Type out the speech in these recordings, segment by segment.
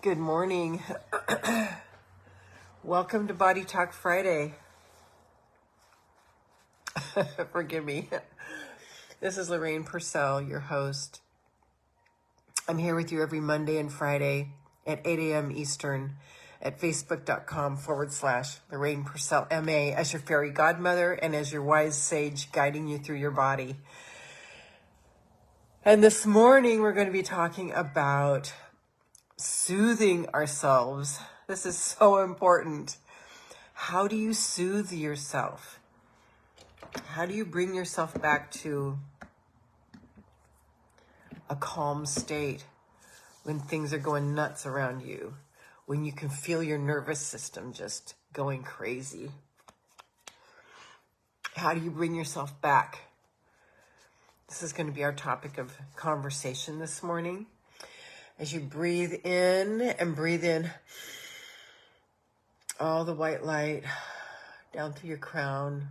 Good morning. Welcome to Body Talk Friday. Forgive me. This is Lorraine Pursell, your host. I'm here with you every Monday and Friday at 8 a.m. Eastern at facebook.com/Lorraine Pursell MA as your fairy godmother and as your wise sage guiding you through your body. And this morning we're going to be talking about soothing ourselves. This is so important. How do you soothe yourself? How do you bring yourself back to a calm state when things are going nuts around you, when you can feel your nervous system just going crazy? How do you bring yourself back? This is going to be our topic of conversation this morning. As you breathe in and breathe in all the white light down through your crown,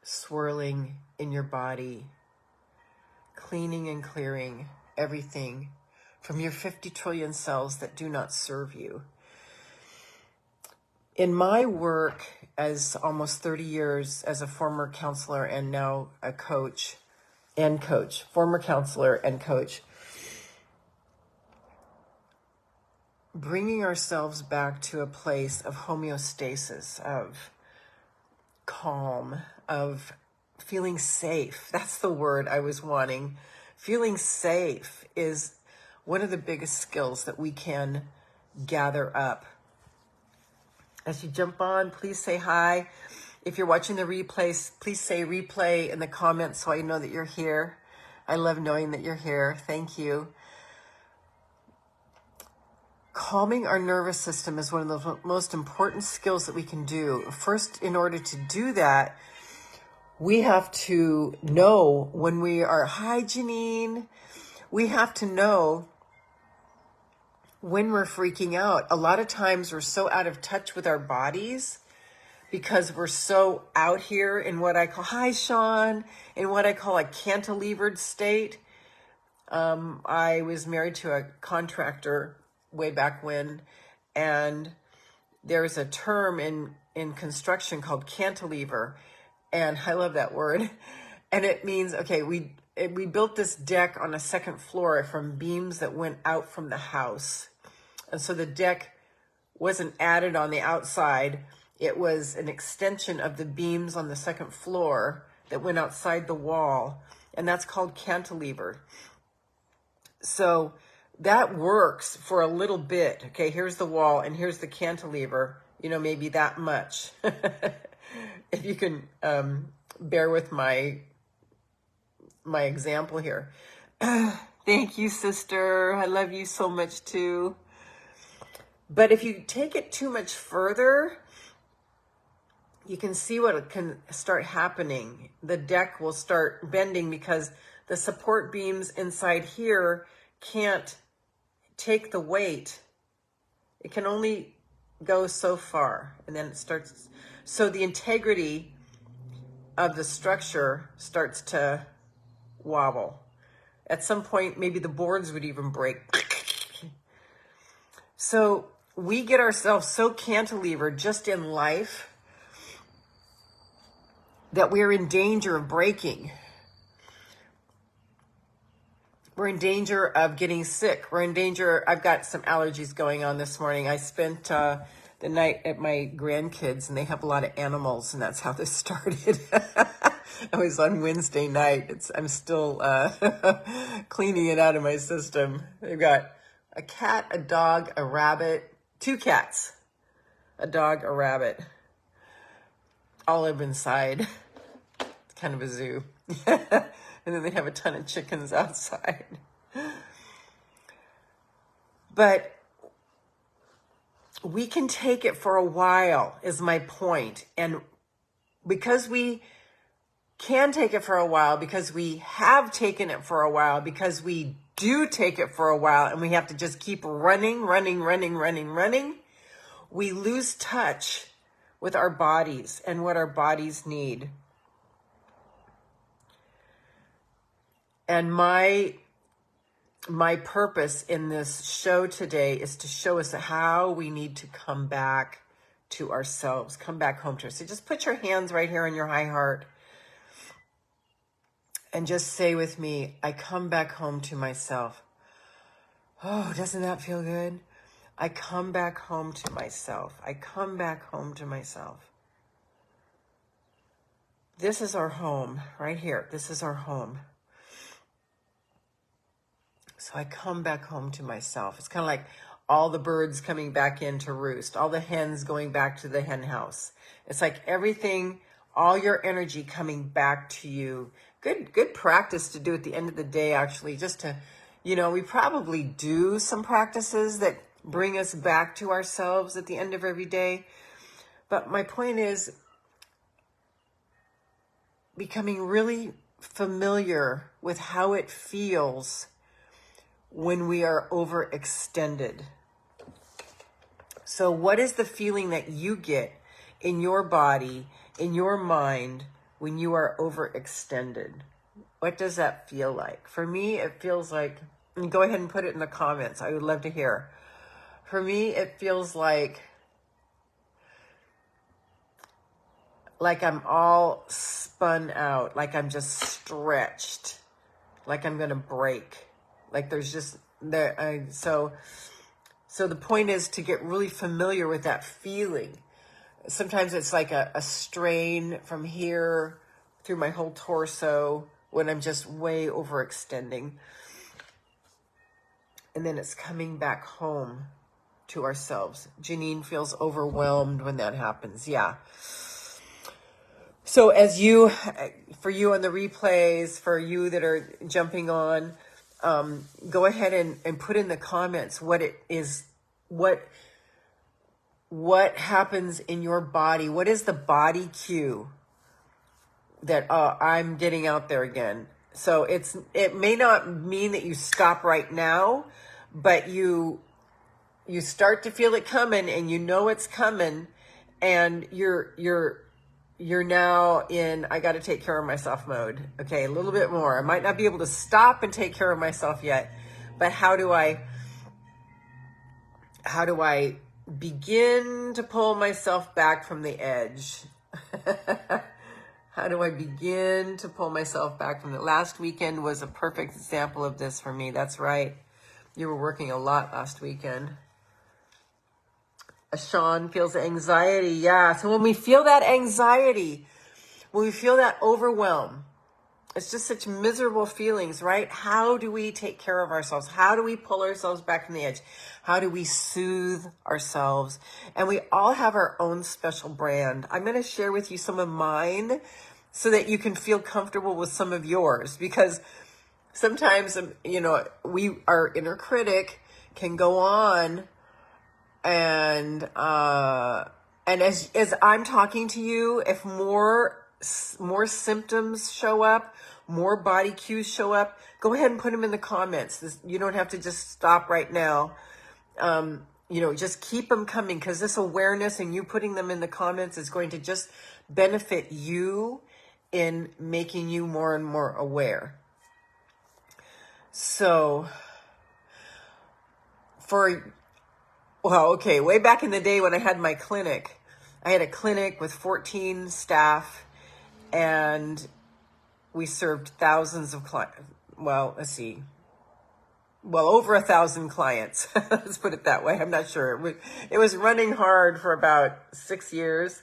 swirling in your body, cleaning and clearing everything from your 50 trillion cells that do not serve you. In my work as almost 30 years as a former counselor and now a coach, former counselor and coach, bringing ourselves back to a place of homeostasis, of calm, of feeling safe. That's the word I was wanting. Feeling safe is one of the biggest skills that we can gather up. As you jump on, please say hi. If you're watching the replays, please say replay in the comments so I know that you're here. I love knowing that you're here. Thank you. Calming our nervous system is one of the most important skills that we can do. First, in order to do that, we have to know when we are, hi Janine, we have to know when we're freaking out. A lot of times we're so out of touch with our bodies because we're so out here in what I call, hi Sean, in what I call a cantilevered state. I was married to a contractor way back when, and there's a term in construction called cantilever, and I love that word. And it means, okay, we built this deck on a second floor from beams that went out from the house. And so the deck wasn't added on the outside. It was an extension of the beams on the second floor that went outside the wall, and that's called cantilever. So that works for a little bit. Okay, here's the wall and here's the cantilever, maybe that much. If you can bear with my example here. Thank you, sister. I love you so much too. But if you take it too much further, you can see what can start happening. The deck will start bending because the support beams inside here can't take the weight. It can only go so far, and then it starts. So the integrity of the structure starts to wobble. At some point, maybe the boards would even break. So we get ourselves so cantilevered just in life that we're in danger of breaking. We're in danger of getting sick. We're in danger. I've got some allergies going on this morning. I spent the night at my grandkids, and they have a lot of animals, and that's how this started. I was on Wednesday night. I'm still cleaning it out of my system. They've got a cat, a dog, a rabbit, 2 cats, a dog, a rabbit. All live inside. It's kind of a zoo. And then they have a ton of chickens outside. But we can take it for a while, is my point. And because we can take it for a while, because we have taken it for a while, because we do take it for a while, and we have to just keep running, we lose touch with our bodies and what our bodies need. And my my purpose in this show today is to show us how we need to come back to ourselves, come back home to us. So just put your hands right here on your high heart and just say with me, I come back home to myself. Oh, doesn't that feel good? I come back home to myself. I come back home to myself. This is our home right here. This is our home. So I come back home to myself. It's kind of like all the birds coming back in to roost, all the hens going back to the hen house. It's like everything, all your energy coming back to you. Good practice to do at the end of the day, actually, just to, we probably do some practices that bring us back to ourselves at the end of every day. But my point is becoming really familiar with how it feels when we are overextended. So what is the feeling that you get in your body, in your mind, when you are overextended? What does that feel like? For me, it feels like, and go ahead and put it in the comments. I would love to hear. For me, it feels like I'm all spun out, like I'm just stretched, like I'm going to break. Like there's just there. So the point is to get really familiar with that feeling. Sometimes it's like a strain from here through my whole torso when I'm just way overextending. And then it's coming back home to ourselves. Janine feels overwhelmed when that happens. Yeah. So for you on the replays, for you that are jumping on, go ahead and put in the comments what it is, what happens in your body. What is the body cue that I'm getting out there again? So it may not mean that you stop right now, but you start to feel it coming, and it's coming, and you're now in, I got to take care of myself mode. Okay, a little bit more. I might not be able to stop and take care of myself yet, but how do I begin to pull myself back from the edge? How do I begin to pull myself back from the last weekend was a perfect example of this for me. That's right. You were working a lot last weekend. Sean feels anxiety. Yeah. So when we feel that anxiety, when we feel that overwhelm, it's just such miserable feelings, right? How do we take care of ourselves? How do we pull ourselves back from the edge? How do we soothe ourselves? And we all have our own special brand. I'm going to share with you some of mine so that you can feel comfortable with some of yours, because sometimes, our inner critic can go on and as I'm talking to you, if more symptoms show up, more body cues show up, go ahead and put them in the comments. You don't have to just stop right now. Just keep them coming, because this awareness and you putting them in the comments is going to just benefit you in making you more and more aware. So way back in the day when I had my clinic, I had a clinic with 14 staff, and we served thousands of clients. Well, let's see. Well, over 1,000 clients. Let's put it that way. I'm not sure. It was running hard for about 6 years.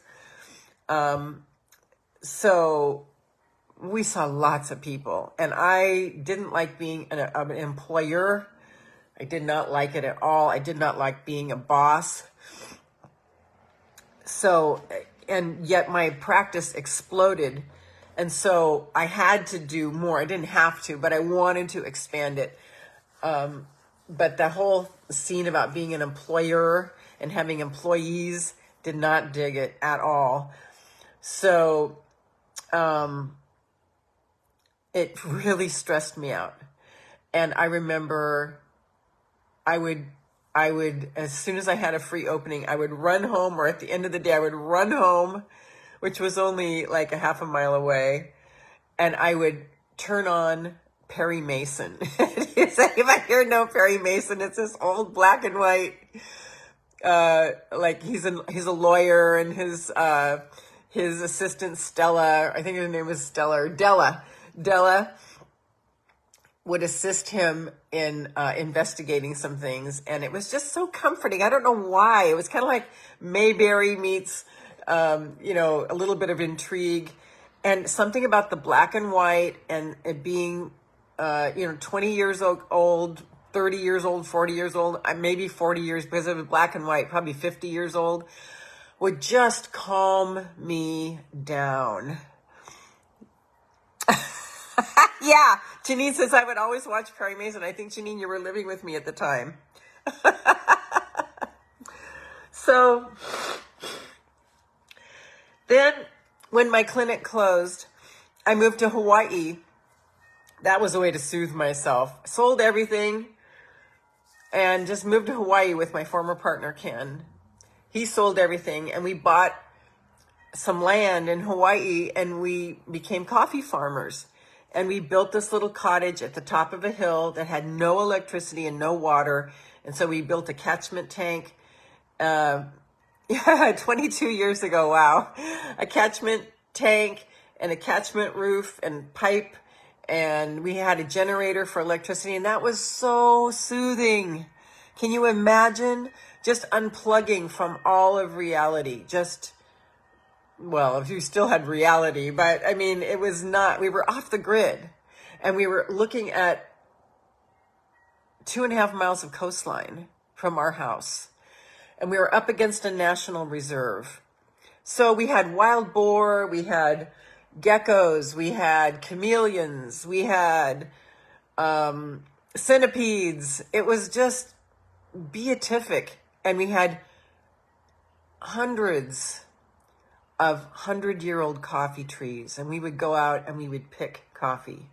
So we saw lots of people, and I didn't like being an employer. I did not like it at all. I did not like being a boss. So, and yet my practice exploded. And so I had to do more. I didn't have to, but I wanted to expand it. But the whole scene about being an employer and having employees, did not dig it at all. So, it really stressed me out. And I remember I would, as soon as I had a free opening, I would run home, or at the end of the day, I would run home, which was only like a half a mile away. And I would turn on Perry Mason. Does anybody know Perry Mason? It's this old black and white, like he's a lawyer, and his assistant Stella, I think her name was Stella or Della would assist him in investigating some things, and it was just so comforting. I don't know why. It was kind of like Mayberry meets, a little bit of intrigue, and something about the black and white and it being, 20 years old, 30 years old, 40 years old, maybe 40 years because of black and white, probably 50 years old, would just calm me down. Yeah, Janine says I would always watch Perry Mason. I think, Janine, you were living with me at the time. So then when my clinic closed, I moved to Hawaii. That was a way to soothe myself. Sold everything and just moved to Hawaii with my former partner, Ken. He sold everything, and we bought some land in Hawaii, and we became coffee farmers. And we built this little cottage at the top of a hill that had no electricity and no water. And so we built a catchment tank, 22 years ago, wow. A catchment tank and a catchment roof and pipe. And we had a generator for electricity, and that was so soothing. Can you imagine just unplugging from all of reality? Well, if you still had reality, but I mean, it was not, we were off the grid, and we were looking at 2.5 miles of coastline from our house, and we were up against a national reserve. So we had wild boar, we had geckos, we had chameleons, we had centipedes. It was just beatific, and we had hundreds of 100-year-old coffee trees, and we would go out and we would pick coffee,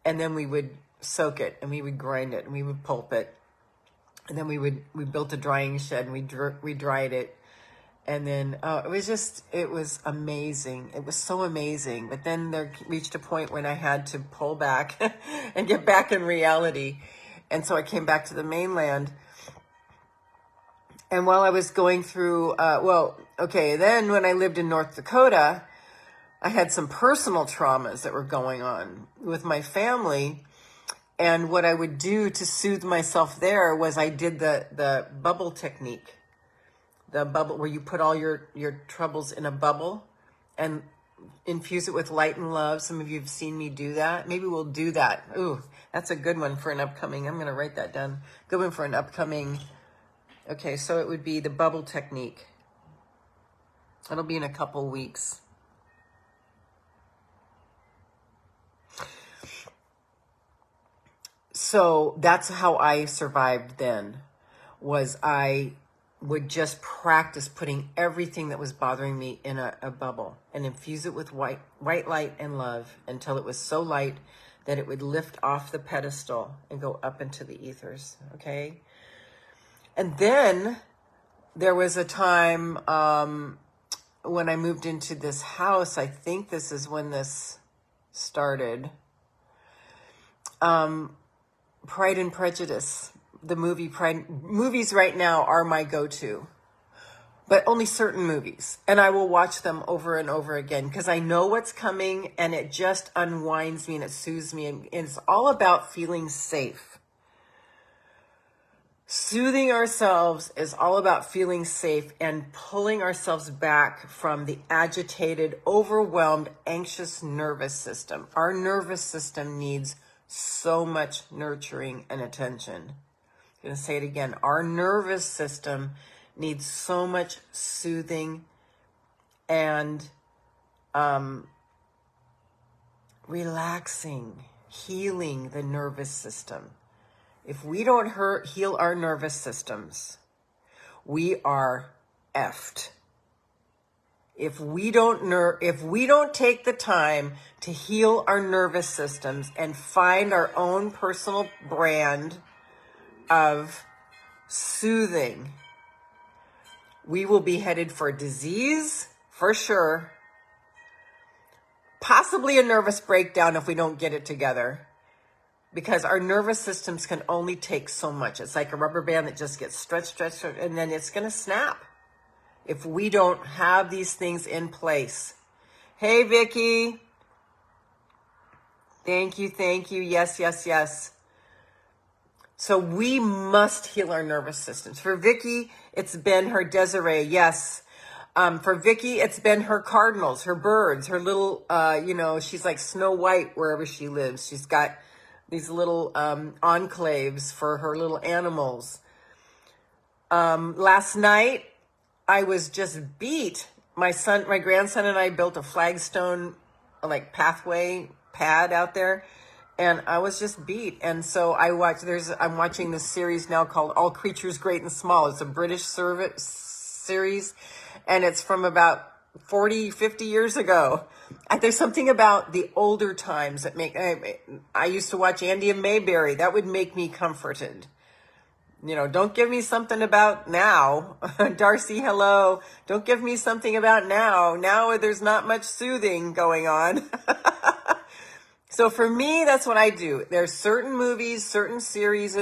and then we would soak it, and we would grind it, and we would pulp it, and then we built a drying shed, and we dried it, and then it was amazing. It was so amazing. But then there reached a point when I had to pull back and get back in reality, and so I came back to the mainland. And while I was going through, then when I lived in North Dakota, I had some personal traumas that were going on with my family. And what I would do to soothe myself there was I did the bubble technique. The bubble where you put all your troubles in a bubble and infuse it with light and love. Some of you have seen me do that. Maybe we'll do that. Ooh, that's a good one for an upcoming. I'm going to write that down. Good one for an upcoming. Okay, so it would be the bubble technique. It'll be in a couple weeks. So that's how I survived then, was I would just practice putting everything that was bothering me in a bubble and infuse it with white light and love until it was so light that it would lift off the pedestal and go up into the ethers, okay? And then there was a time when I moved into this house. I think this is when this started. Pride and Prejudice, the movie movies right now are my go-to, but only certain movies. And I will watch them over and over again because I know what's coming, and it just unwinds me and it soothes me. And it's all about feeling safe. Soothing ourselves is all about feeling safe and pulling ourselves back from the agitated, overwhelmed, anxious nervous system. Our nervous system needs so much nurturing and attention. I'm going to say it again. Our nervous system needs so much soothing and relaxing, healing the nervous system. If we don't heal our nervous systems, we are effed. If we don't take the time to heal our nervous systems and find our own personal brand of soothing, we will be headed for disease, for sure, possibly a nervous breakdown if we don't get it together, because our nervous systems can only take so much. It's like a rubber band that just gets stretched, and then it's going to snap if we don't have these things in place. Hey, Vicky. Thank you. Yes, yes, yes. So we must heal our nervous systems. For Vicky, it's been her Desiree. Yes. For Vicky, it's been her cardinals, her birds, her little, she's like Snow White wherever she lives. She's got these little enclaves for her little animals. Last night, I was just beat. My grandson and I built a flagstone, like pathway pad out there. And I was just beat. And so I'm watching this series now called All Creatures Great and Small. It's a British series, and it's from about 40, 50 years ago. There's something about the older times that I used to watch Andy and Mayberry. That would make me comforted. Don't give me something about now. Darcy, hello. Don't give me something about now. Now there's not much soothing going on. So for me, that's what I do. There's certain movies, certain series,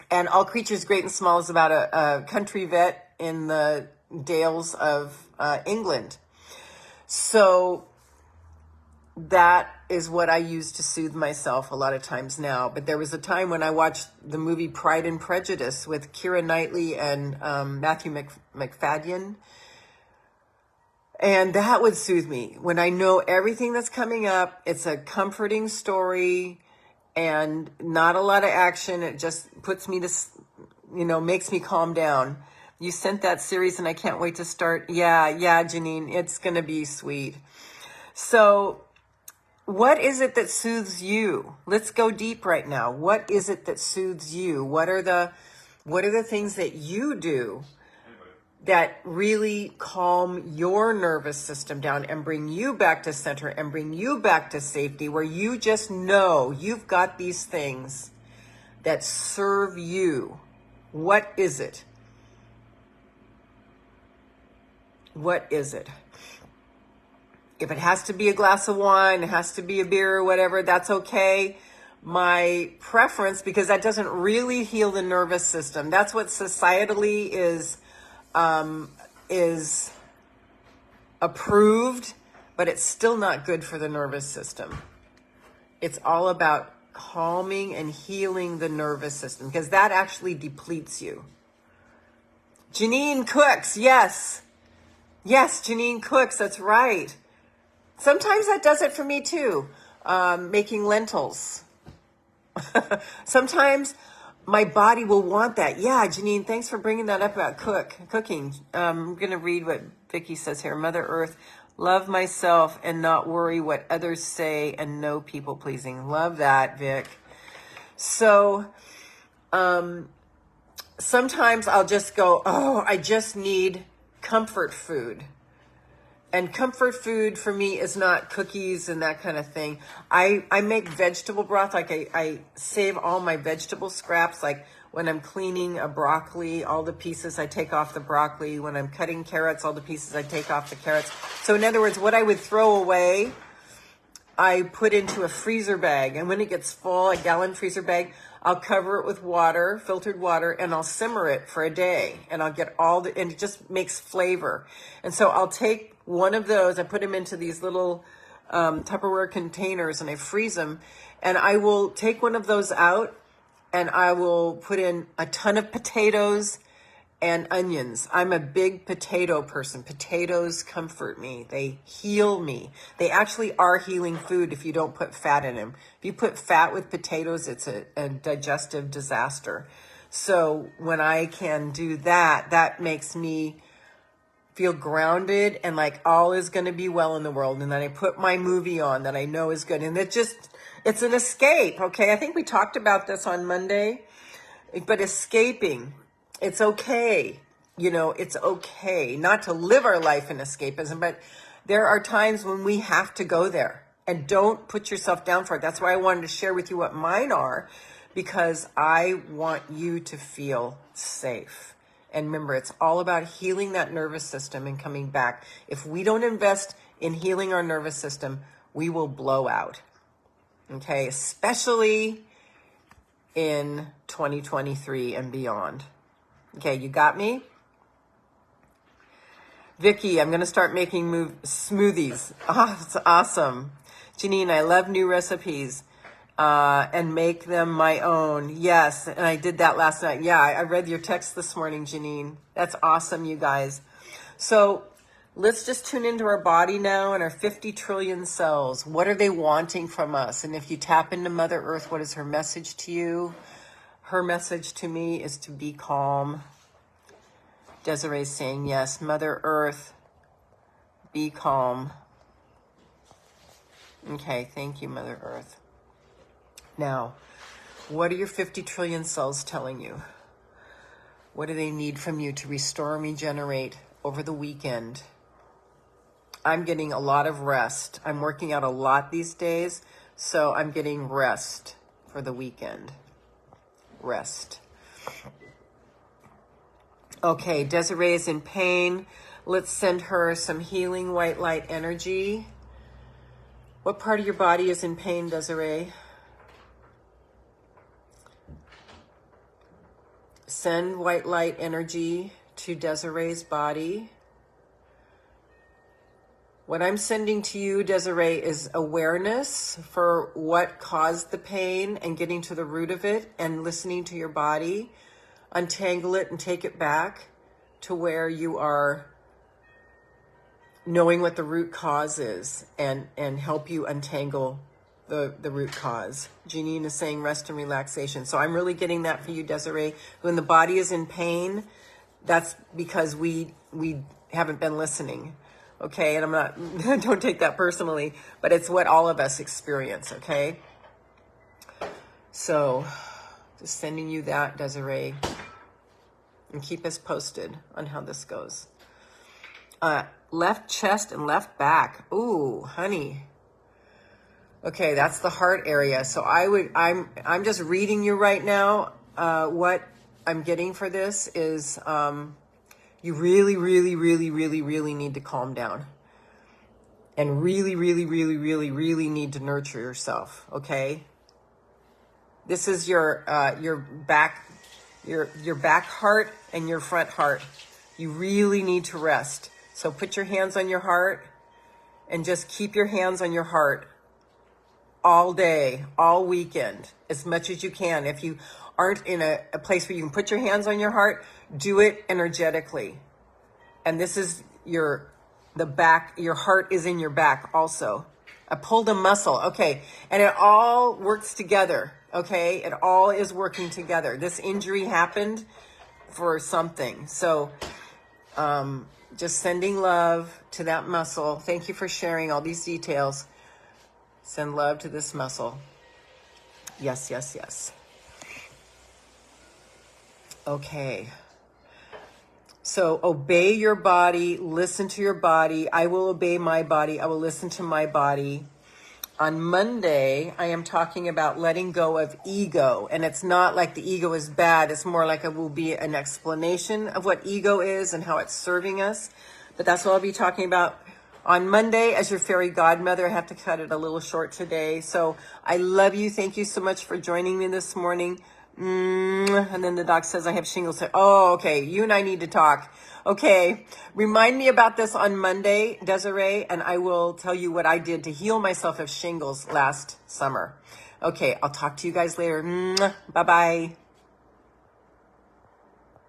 and All Creatures Great and Small is about a country vet in the Dales of England. So that is what I use to soothe myself a lot of times now. But there was a time when I watched the movie Pride and Prejudice with Keira Knightley and Matthew McFadden. And that would soothe me. When I know everything that's coming up, it's a comforting story and not a lot of action. It just puts me to, makes me calm down. You sent that series and I can't wait to start. Yeah, Janine, it's going to be sweet. So what is it that soothes you? Let's go deep right now. What is it that soothes you? What are the things that you do that really calm your nervous system down and bring you back to center and bring you back to safety, where you just know you've got these things that serve you? What is it? What is it? If it has to be a glass of wine, it has to be a beer or whatever, that's okay. My preference, because that doesn't really heal the nervous system. That's what societally is approved, but it's still not good for the nervous system. It's all about calming and healing the nervous system, because that actually depletes you. Janine cooks. Yes, Janine cooks. That's right. Sometimes that does it for me too. Making lentils. Sometimes my body will want that. Yeah, Janine, thanks for bringing that up about cooking. I'm going to read what Vicky says here. Mother Earth, love myself and not worry what others say and no people pleasing. Love that, Vic. So sometimes I'll just go, I just need comfort food. And comfort food for me is not cookies and that kind of thing. I make vegetable broth. Like I save all my vegetable scraps. Like when I'm cleaning a broccoli, all the pieces I take off the broccoli. When I'm cutting carrots, all the pieces I take off the carrots. So in other words, what I would throw away, I put into a freezer bag. And when it gets full, a gallon freezer bag, I'll cover it with water, filtered water, and I'll simmer it for a day. And I'll get and it just makes flavor. And so I'll take one of those, I put them into these little Tupperware containers and I freeze them. And I will take one of those out and I will put in a ton of potatoes and onions. I'm a big potato person. Potatoes comfort me. They heal me. They actually are healing food if you don't put fat in them. If you put fat with potatoes, it's a digestive disaster. So when I can do that, that makes me feel grounded and like all is going to be well in the world. And then I put my movie on that I know is good. And it's an escape. Okay. I think we talked about this on Monday, but escaping, it's okay. It's okay not to live our life in escapism, but there are times when we have to go there, and don't put yourself down for it. That's why I wanted to share with you what mine are, because I want you to feel safe. And remember, it's all about healing that nervous system and coming back. If we don't invest in healing our nervous system, we will blow out. Okay, especially in 2023 and beyond. Okay, you got me? Vicky, I'm going to start making smoothies. Oh, that's awesome. Janine, I love new recipes and make them my own. Yes, and I did that last night. Yeah, I read your text this morning, Janine. That's awesome, you guys. So let's just tune into our body now and our 50 trillion cells. What are they wanting from us? And if you tap into Mother Earth, what is her message to you? Her message to me is to be calm. Desiree's saying, yes, Mother Earth, be calm. Okay, thank you, Mother Earth. Now, what are your 50 trillion cells telling you? What do they need from you to restore and regenerate over the weekend? I'm getting a lot of rest. I'm working out a lot these days, so I'm getting rest for the weekend. Rest. Okay, Desiree is in pain. Let's send her some healing white light energy. What part of your body is in pain, Desiree? Send white light energy to Desiree's body. What I'm sending to you, Desiree, is awareness for what caused the pain and getting to the root of it and listening to your body. Untangle it and take it back to where you are knowing what the root cause is and help you untangle the root cause. Janine is saying rest and relaxation. So I'm really getting that for you, Desiree. When the body is in pain, that's because we haven't been listening. Okay, and I'm not, don't take that personally, but it's what all of us experience, okay? So just sending you that, Desiree. And keep us posted on how this goes. Left chest and left back. Ooh, honey. Okay, that's the heart area. So I'm just reading you right now. What I'm getting for this is you really, really, really, really, really need to calm down. And really, really, really, really, really need to nurture yourself, okay? This is your back heart and your front heart. You really need to rest. So put your hands on your heart and just keep your hands on your heart all day, all weekend, as much as you can. If you aren't in a place where you can put your hands on your heart, do it energetically. And this is your heart is in your back also. I pulled a muscle. Okay. And it all works together. Okay. It all is working together. This injury happened for something. So, just sending love to that muscle. Thank you for sharing all these details. Send love to this muscle. Yes, yes, yes. Okay. So obey your body, listen to your body. I will obey my body. I will listen to my body. On Monday, I am talking about letting go of ego. And it's not like the ego is bad. It's more like it will be an explanation of what ego is and how it's serving us. But that's what I'll be talking about on Monday as your fairy godmother. I have to cut it a little short today. So I love you. Thank you so much for joining me this morning. And then the doc says I have shingles. Oh, okay. You and I need to talk. Okay. Remind me about this on Monday, Desiree, and I will tell you what I did to heal myself of shingles last summer. Okay. I'll talk to you guys later. Bye-bye.